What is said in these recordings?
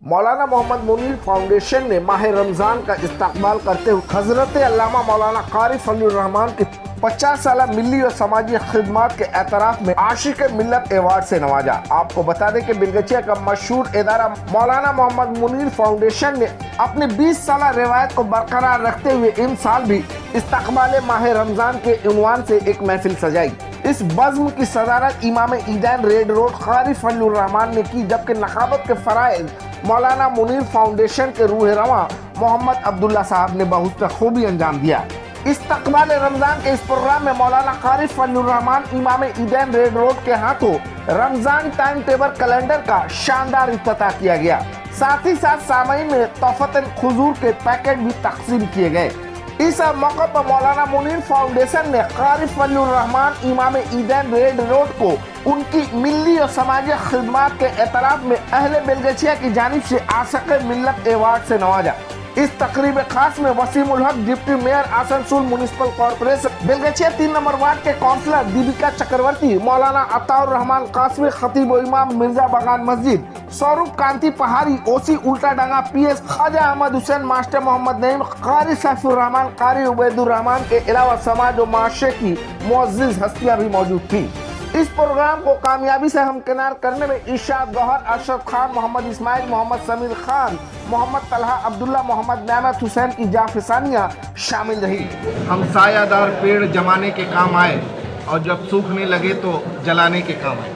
मौलाना Mohammad Munir foundation ने माह रमजान का इस्तकबाल करते हुए हजरत अल्लामा मौलाना कारी फजलुर रहमान की 50 साल मिली और समाजी खिदमत के एतराफ में आशिक मिल्लत अवार्ड से नवाजा। आपको बता दें कि बिलगछिया का मशहूर इदारा मौलाना मोहम्मद मुनीर फाउंडेशन ने अपनी 20 साल रिवायत को बरकरार रखते हुए इन साल भी इस्तकबाल माह रमजान के उन्वान से एक महफिल सजाई। इस बज़्म की सदारत इमाम ईदैन रेड रोड कारी फजलुर रहमान ने की, जबकि नखाबत के फराइज मौलाना मुनीर फाउंडेशन के रूह रवां मोहम्मद अब्दुल्ला साहब ने बहुत खूबी अंजाम दिया। इस्तकबाल रमजान के इस प्रोग्राम में मौलाना कारी फजलुर रहमान इमाम ईदैन रेड रोड के हाथों रमजान टाइम टेबल कैलेंडर का शानदार इफ्तिताह किया गया। साथ ही साथ सामईन में तोहफतन खुजूर के पैकेट भी तकसीम किए गए। इस मौके पर मौलाना मुनीर फाउंडेशन ने कारी फजलुर रहमान इमाम ईदैन रेड रोड को उनकी मिली और समाजी खिदमत के एतराफ में अहले बेलगछिया की जानिब से आशिक मिल्लत अवार्ड से नवाजा। इस तकरीब खास में Wasim ul Haq deputy mayor Asansol municipal corporation Belgachia 3 number ward के काउंसलर दीपिका चक्रवर्ती, मौलाना अताउर रहमान कासमी खतीब व इमाम मिर्जा बगान मस्जिद, सौरभ कांति पहाड़ी ओसी उल्टा डांगा पीएस, ख्वाजा अहमद हुसैन मास्टर मोहम्मद नईम, कारी सैफुर रहमान, कारी उबैदुर रहमान के अलावा समाज और माशरे की मुअज़्ज़िज़ हस्तियां भी मौजूद थी। इस प्रोग्राम को कामयाबी से हमकिनार करने में इरशाद गौहर, अरशद खान, मोहम्मद इस्माइल, मोहम्मद समीर खान, मोहम्मद तलहा अब्दुल्ला, मोहम्मद नेमत हुसैन की जाफिसानियाँ शामिल रही। हम सायादार पेड़ जमाने के काम आए और जब सूखने लगे तो जलाने के काम आए।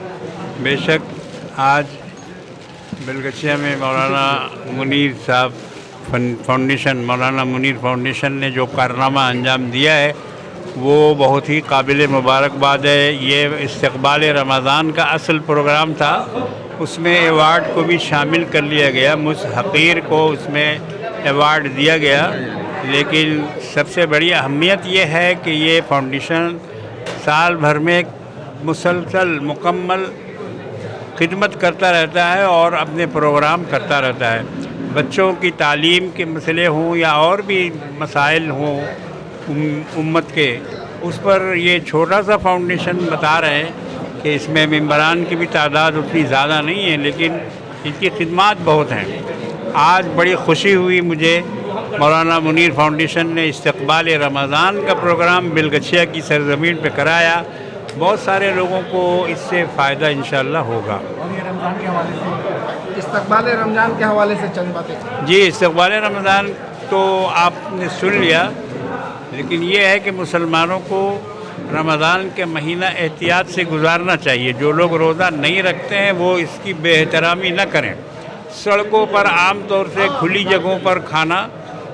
बेशक आज बेलगछिया में मौलाना मुनीर साहब फाउंडेशन, मौलाना मुनीर फाउंडेशन ने जो कारनामा अंजाम दिया है वो बहुत ही काबिल मुबारकबाद है। ये इस्तकबाल रमज़ान का असल प्रोग्राम था, उसमें अवार्ड को भी शामिल कर लिया गया। मुझ हक़ीर को उसमें अवार्ड दिया गया, लेकिन सबसे बड़ी अहमियत ये है कि ये फाउंडेशन साल भर में मुसलसल मुकम्मल खिदमत करता रहता है और अपने प्रोग्राम करता रहता है। बच्चों की तालीम के मसले हों या और भी मसाइल हों उम्मत के, उस पर ये छोटा सा फाउंडेशन बता रहे हैं कि इसमें मेंबरान की भी तादाद उतनी ज़्यादा नहीं है, लेकिन इनकी खिदमत बहुत हैं। आज बड़ी खुशी हुई मुझे, मौलाना मुनीर फाउंडेशन ने इस्तकबाल रमज़ान का प्रोग्राम बेलगछिया की सरज़मीन पे कराया। बहुत सारे लोगों को इससे फ़ायदा इंशाअल्लाह होगा। इस्तकबाल रमज़ान के हवाले से चंद बातें। जी, इस्तकबाल रमज़ान तो आपने सुन लिया, लेकिन ये है कि मुसलमानों को रमज़ान के महीना एहतियात से गुजारना चाहिए। जो लोग रोज़ा नहीं रखते हैं वो इसकी बेहतरामी न करें। सड़कों पर आम तौर से खुली जगहों पर खाना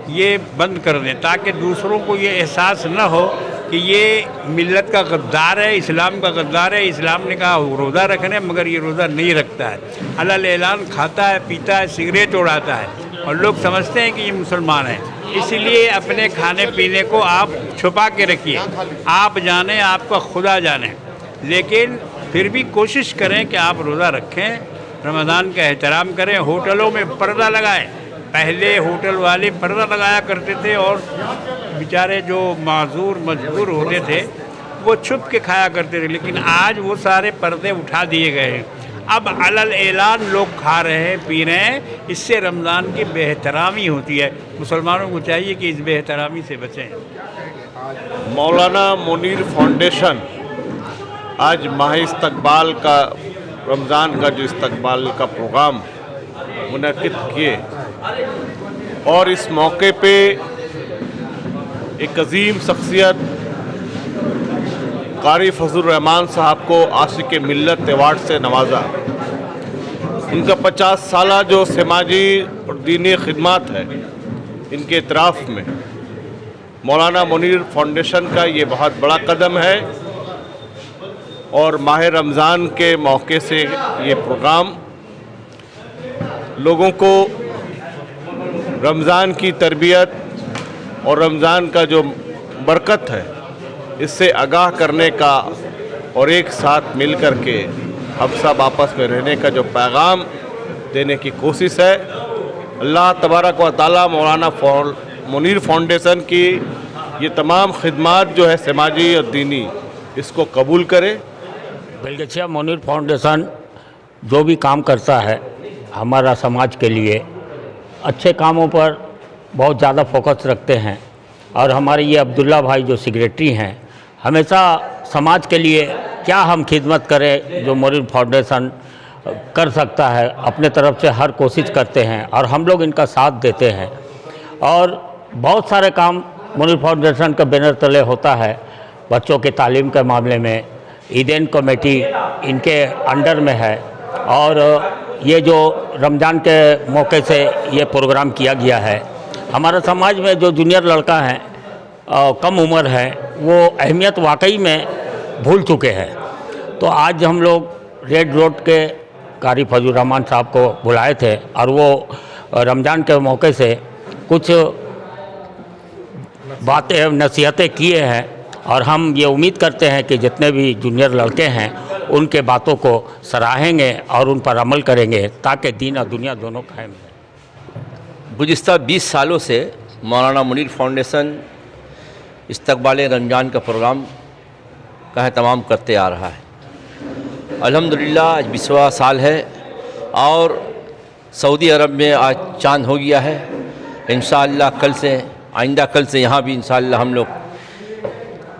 ये बंद कर दें, ताकि दूसरों को ये एहसास न हो कि ये मिल्लत का गद्दार है, इस्लाम का गद्दार है। इस्लाम ने कहा रोज़ा रखने, मगर ये रोज़ा नहीं रखता है, अलल ऐलान खाता है, पीता है, सिगरेट उड़ाता है, और लोग समझते हैं कि ये मुसलमान है। इसलिए अपने खाने पीने को आप छुपा के रखिए। आप जाने, आपका खुदा जाने, लेकिन फिर भी कोशिश करें कि आप रोज़ा रखें, रमज़ान का एहतराम करें। होटलों में पर्दा लगाएं। पहले होटल वाले पर्दा लगाया करते थे और बेचारे जो माजूर मजबूर होते थे वो छुप के खाया करते थे, लेकिन आज वो सारे पर्दे उठा दिए गए हैं। अब अलल ऐलान लोग खा रहे हैं, पी रहे हैं। इससे रमज़ान की बेहतरामी होती है। मुसलमानों को चाहिए कि इस बेहतरामी से बचें। मौलाना मुनीर फाउंडेशन आज माह इस्तकबाल का, रमज़ान का जो इस्तकबाल का प्रोग्राम मुनक़िद किए, और इस मौके पे एक अजीम शख्सियत कारी फजलुर रहमान साहब को आशिक मिल्लत अवार्ड से नवाजा। उनका 50 साला जो समाजी और दीनी खिदमत है, इनके इतराफ़ में मौलाना मुनीर फाउंडेशन का ये बहुत बड़ा कदम है। और माह रमज़ान के मौके से ये प्रोग्राम लोगों को रमज़ान की तरबियत और रमज़ान का जो बरकत है इससे आगाह करने का, और एक साथ मिल कर के हम सब आपस में रहने का जो पैगाम देने की कोशिश है। अल्लाह तबारक व तआला मौलाना मुनीर फाउंडेशन की ये तमाम खिदमत जो है समाजी और दीनी, इसको कबूल करे। बेलगछिया मुनीर फाउंडेशन जो भी काम करता है, हमारा समाज के लिए अच्छे कामों पर बहुत ज़्यादा फोकस रखते हैं और हमारे ये अब्दुल्ला भाई जो सेक्रेटरी हैं हमेशा समाज के लिए क्या हम खिदमत करें जो मुनीर फाउंडेशन कर सकता है अपने तरफ से हर कोशिश करते हैं और हम लोग इनका साथ देते हैं। और बहुत सारे काम मुनीर फाउंडेशन के बैनर तले होता है। बच्चों के तालीम के मामले में ईदेन कमेटी इनके अंडर में है और ये जो रमज़ान के मौके से ये प्रोग्राम किया गया है। हमारे समाज में जो जूनियर लड़का हैं कम उम्र है वो अहमियत वाकई में भूल चुके हैं। तो आज हम लोग रेड रोड के कारी फजल रहमान साहब को बुलाए थे और वो रमज़ान के मौके से कुछ बातें नसीहतें किए हैं और हम ये उम्मीद करते हैं कि जितने भी जूनियर लड़के हैं उनके बातों को सराहेंगे और उन पर अमल करेंगे ताकि दीन और दुनिया दोनों कायम रहे। गुज़िस्ता 20 सालों से मौलाना मुनीर फाउंडेशन इस्तकबाल रमज़ान का प्रोग्राम का अहतमाम करते आ रहा है। अल्हम्दुलिल्लाह आज 20वां साल है और सऊदी अरब में आज चांद हो गया है। इंशाअल्लाह कल से यहाँ भी इंशाअल्लाह हम लोग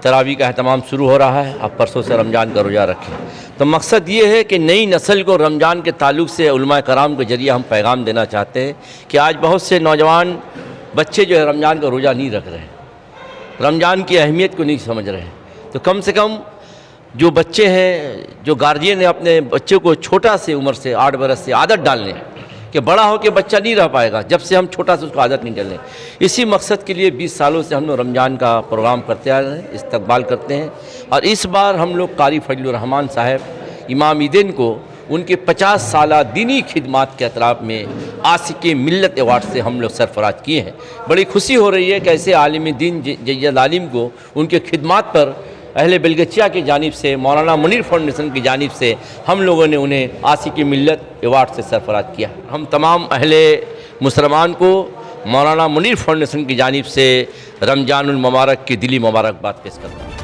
तरावी का अहतमाम शुरू हो रहा है। अब परसों से रमज़ान का रोज़ा रखें। तो मकसद ये है कि नई नस्ल को रमज़ान के ताल्लुक़ से उलमा कराम के ज़रिए हम पैगाम देना चाहते हैं कि आज बहुत से नौजवान बच्चे जो है रमज़ान का रोज़ा नहीं रख रहे हैं, रमज़ान की अहमियत को नहीं समझ रहे हैं। तो कम से कम जो बच्चे हैं, जो गार्जियन है, अपने बच्चे को छोटा से उम्र से 8 बरस से आदत डालने कि बड़ा हो के बच्चा नहीं रह पाएगा जब से हम छोटा से उसको आदत नहीं डालें। इसी मकसद के लिए 20 सालों से हम लोग रमज़ान का प्रोग्राम करते आ रहे हैं, इस्तकबाल करते हैं। और इस बार हम लोग कारी फजल रहमान साहब इमाम ईदेन को उनके 50 साला दीनी खिदमात के अतराफ़ में आशिक़ मिल्लत अवार्ड से हम लोग सरफराज किए हैं। बड़ी खुशी हो रही है कि ऐसे आलिम दीन जय्यद आलिम को उनके खिदमात पर अहले बेलगचिया की जानिब से मौलाना मुनीर फाउंडेशन की जानिब से हम लोगों ने उन्हें आशिक़ मिल्लत अवार्ड से सरफराज किया। हम तमाम अहले मुसलमान को मौलाना मुनीर फाउंडेशन की जानिब से रमज़ानुल मुबारक की दिली मुबारकबाद पेश करते हैं।